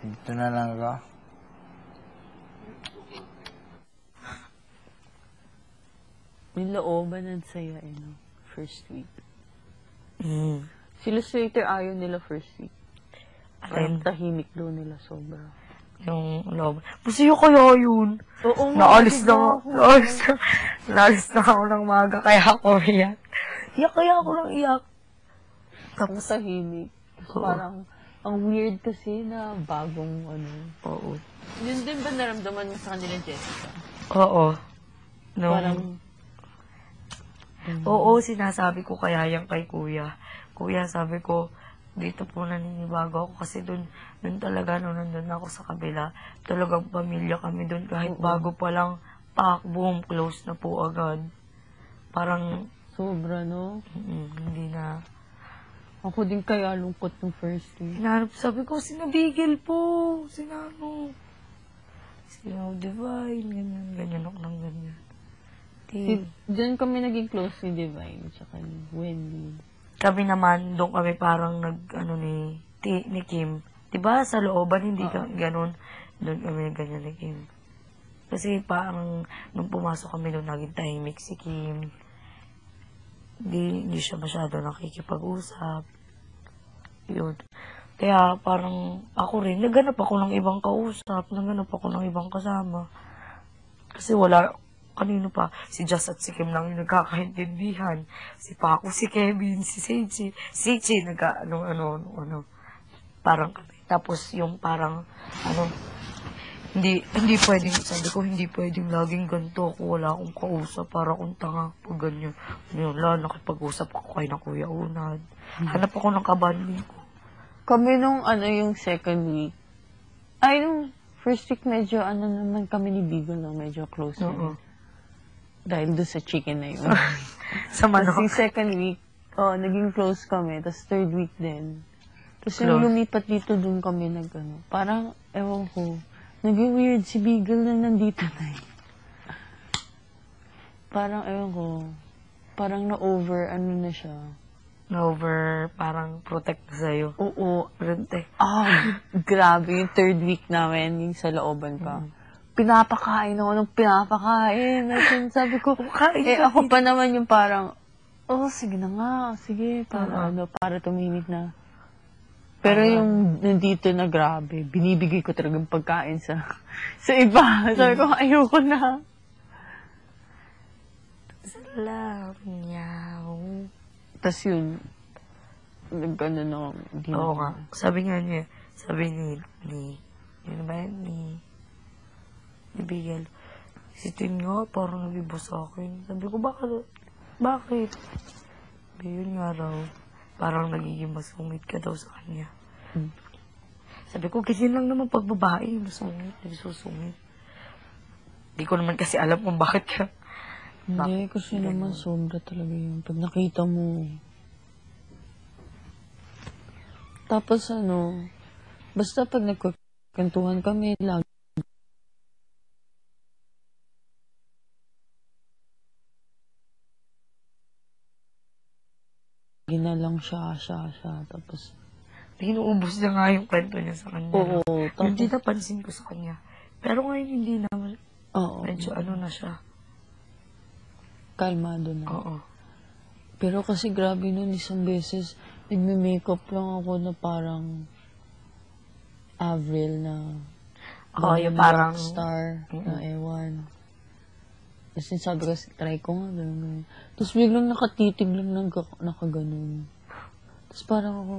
Dito na lang ako. Yung looban ang saya, no? First week. Mm. Sila Slater ayaw nila first week. Parang Alin? tahimik daw nila sobra. Yung loob. Masaya kaya yun. Oo nga, Naalis diba? Naalis na ako ng maga, kaya ako iyak. Iyak kaya ako nang iyak. Ang tahimik. Oo. Parang, ang weird kasi na bagong ano. Oo. Yun din ba naramdaman mo sa kanila, Jessica? Oo. Parang, Oo, sinasabi ko kaya yan kay kuya. Kuya, sabi ko, dito po naninibago ako kasi dun talaga nung nandun ako sa kabila, talagang pamilya kami dun kahit bago pa lang, boom, close na po agad. Parang, sobra, no? hindi na. Ako din kaya lungkot ng first week. Hinanap, sabi ko, sinabigil po, sinano. Sino Divine, ganyan ako ng ganyan. Diyan kami naging close ni Divine, tsaka ni Wendy. Kami naman, doon kami parang ni Kim. Diba sa looban, hindi ka ganun. Doon kami ganyan ni Kim. Kasi parang, nung pumasok kami doon, naging tahimik si Kim. Hindi siya masyado nakikipag-usap. Yun. Kaya parang, ako rin, naghanap ako ng ibang kausap, naghanap ako ng ibang kasama. Kasi wala, kanino pa, si Jess at si Kim lang yung nagkakaintindihan. Si Paco, si Kevin, si Seiji. Seiji, ano, parang kami. Tapos yung parang, hindi pwedeng, sabi ko, hindi pwedeng laging ganito ako, wala akong kausap, para akong tanga, pag ganyan. Yun, nakipag-usap ako kay na Kuya Unad. Hanap ako ng kabanding ko. Kami nung, yung second week, nung first week, medyo, naman kami ni Bigol, no? Medyo close. Dahil doon sa chicken na yun. Sa manok. Kasi second week, naging close kami. Tapos third week din. Tapos yung lumipat dito, doon kami parang, ewan ko, naging weird si Beagle na nandito na eh. Parang, ewan ko, parang na-over, na siya. Na-over, parang protect sa'yo. Oo. Protect. Grabe yung third week namin, yung sa looban pa. Pinapakain ako ng pinapakain. Sabi ko, ako pa naman yung parang, sige na nga, sige, para tumimik na. Pero yung nandito na grabe, binibigay ko talagang pagkain sa iba. Sabi ko, ayoko na. Salamat. Tapos yun, nag-ano na, Oo nga. Sabi ni Bigel, si Tim nga, parang nabibo sa akin. Sabi ko, bakit? Yun nga raw, parang nagiging masungit ka daw sa kanya. Sabi ko, kasi lang naman pag babae, nagsusungit. Di ko naman kasi alam kung bakit ka. Hindi, kasi naman sobra talaga yun. Pag nakita mo. Tapos basta pag nagkwentuhan kami, lagi na lang siya. Tapos, Inuubos na nga yung kwento niya sa kanya. oo. Tapos, Hindi napansin ko sa kanya. Pero ngayon hindi naman. oo. Medyo na siya. Kalmado na. Oo. Pero kasi grabe nun, isang beses, nagme-makeup lang ako na parang Avril na Yung parang rockstar na ewan. Kasi sabi ko, try ko nga, gano'n. Tapos biglang nakatitig lang nakaganon. Tapos parang ako,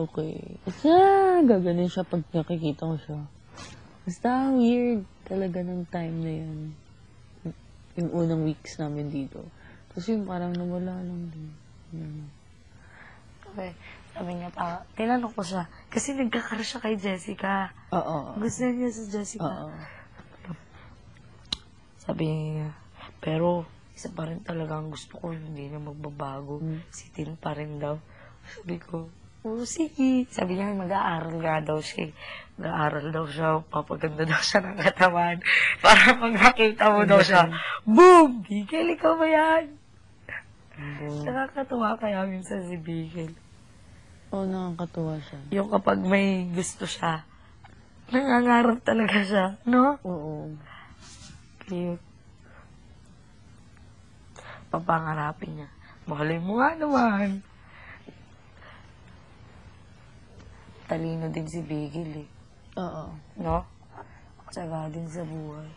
okay. Tapos gaganon siya pag nakikita ko siya. Basta weird talaga ng time na yun. Yung unang weeks namin dito. Tapos yung parang nawala lang din. Okay. Sabi niya pa, tinanong ko siya, kasi nagkakaroon siya kay Jessica. Oo. Gusto niya sa Jessica. Oo. Sabi niya, pero isa pa rin talaga ang gusto ko, hindi na magbabago. Si Tin pa rin daw. Sabi ko, sige. Sabi niya, mag-aaral nga daw siya. Mag-aaral daw siya, papaganda daw siya ng katawan. Para pag nakita mo daw siya, boom! Bigel, ikaw ba yan? Nakakatuwa kaya minsan si Bigel. Oo, nakakatuwa siya. Yung kapag may gusto siya, nangangarap talaga siya, no? Oo. Cute. Papangarapin niya. Mahalin mo nga naman. Talino din si Bigel eh. Oo. No? Tsaga din sa buhay.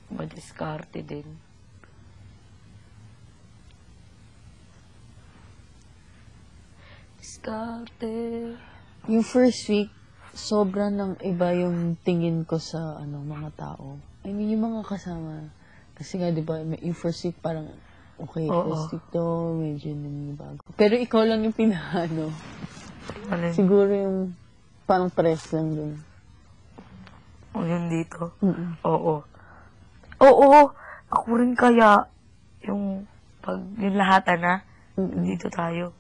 Madiskarte din. Diskarte. Yung first week, sobrang nang iba yung tingin ko sa mga tao. I mean, yung mga kasama. Kasi nga, di ba, yung first week parang, okay, Oo. first week to, medyo bago. Pero ikaw lang yung pinahano. Alin? Siguro yung parang press lang dun. O yun dito? Mm-mm. Oo. Oo! Ako rin kaya yung pag yung lahatan na, dito tayo.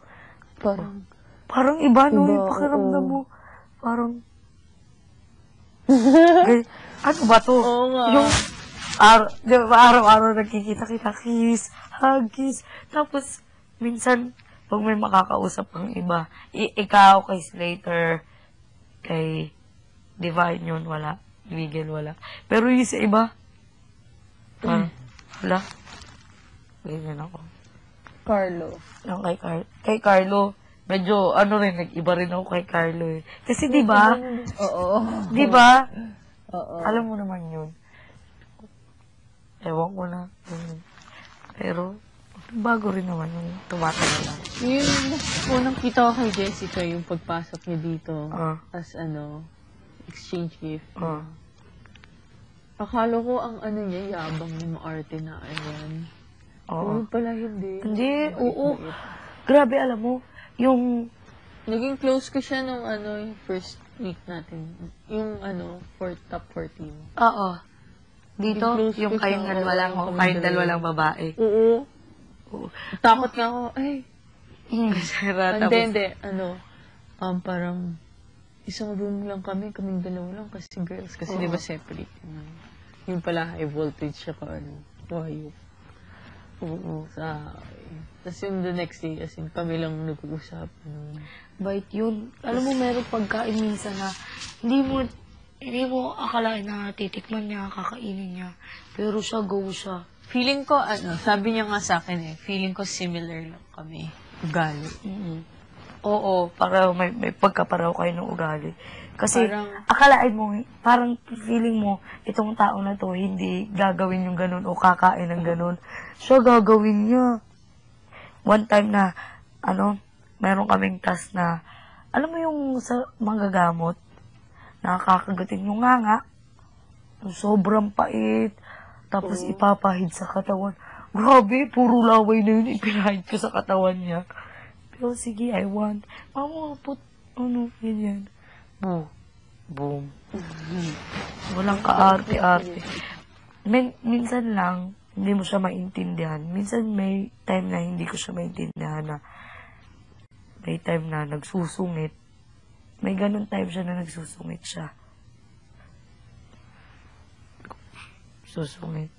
Parang Parang iba, no? Iba, Yung pakiramdam oo. mo. Parang, ano ba to? Oo nga. Yung, di ba, araw-araw nagkikita-kita, kiss, hug, kiss. Tapos, minsan, pag may makakausap ang iba, ikaw, kay Slater, kay Divine yun, wala. Miguel, wala. Pero yung sa iba, parang, wala. Ganyan ako. Carlo. Yung kay Carlo, medyo, nag-iba rin ako kay Carlo eh. Kasi di ba? Oo. Di ba? Oo. Alam mo naman yun. Ewan ko na. Pero, bago rin naman yung tumatagal na. Yung unang kita ko kay Jessica, yung pagpasok niya dito, as exchange gift. Akala ko ang niya, yabang na maarte na, ayan. Oo. Yung pala hindi. Hindi, oo. Grabe, alam mo, yung, Naging close ko siya nung yung first week natin. Yung top 14. oo. Dito, Close yung ko kayong siya, dalawa lang, oo, kayong dalawa lang babae. Oo. Oo. Takot nga ako, ay. Sarap. Hindi. Parang, isang room lang kaming dalawa lang kasi girls. Kasi di ba separate. Yung pala high voltage siya ka wire. Oo. Tapos yung the next day, as in, kami lang nag-uusap. Bait yun. Alam mo, meron pagkain minsan na hindi mo akalain na titikman niya, kakainin niya. Pero siya, go siya. Feeling ko, sabi niya nga sa akin feeling ko similar lang kami. Ugali. Oo, para may pagkaparaw kayo ng ugali. Kasi, Parang, akalain mo, parang feeling mo, itong tao na to, hindi gagawin yung ganun o kakain ng ganun. Siya gagawin niya. One time na, meron kaming task na, alam mo yung sa manggagamot, nakakagatin yung nganga, sobrang pait, tapos ipapahid sa katawan. Grabe, puro laway na yun, ipinahid ko sa katawan niya. Pero sige, I want. Mama, ganyan. Boom. Walang kaarte-arte. Minsan lang, hindi mo siya maintindihan. Minsan may time na hindi ko siya maintindihan na may time na nagsusungit. May ganun time siya na nagsusungit siya. Susungit.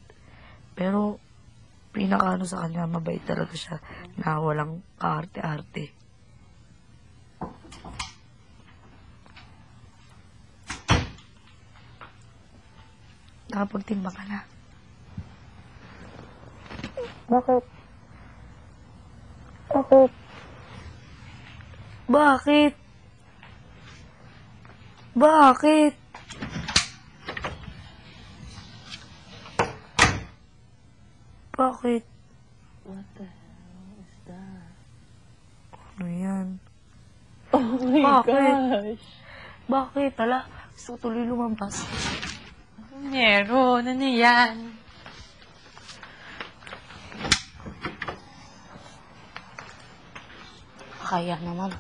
Pero, pinaka sa kanya, mabait talaga siya na walang kaarte-arte. Nakapagtimba ka na. bakit? Bakit? Bakit? Bakit? What the hell is that? Ano yan? Oh my Bakit? gosh. Bakit? Ala, gusto ko tuloy lumabas. Meron, ano yan? Kaya naman.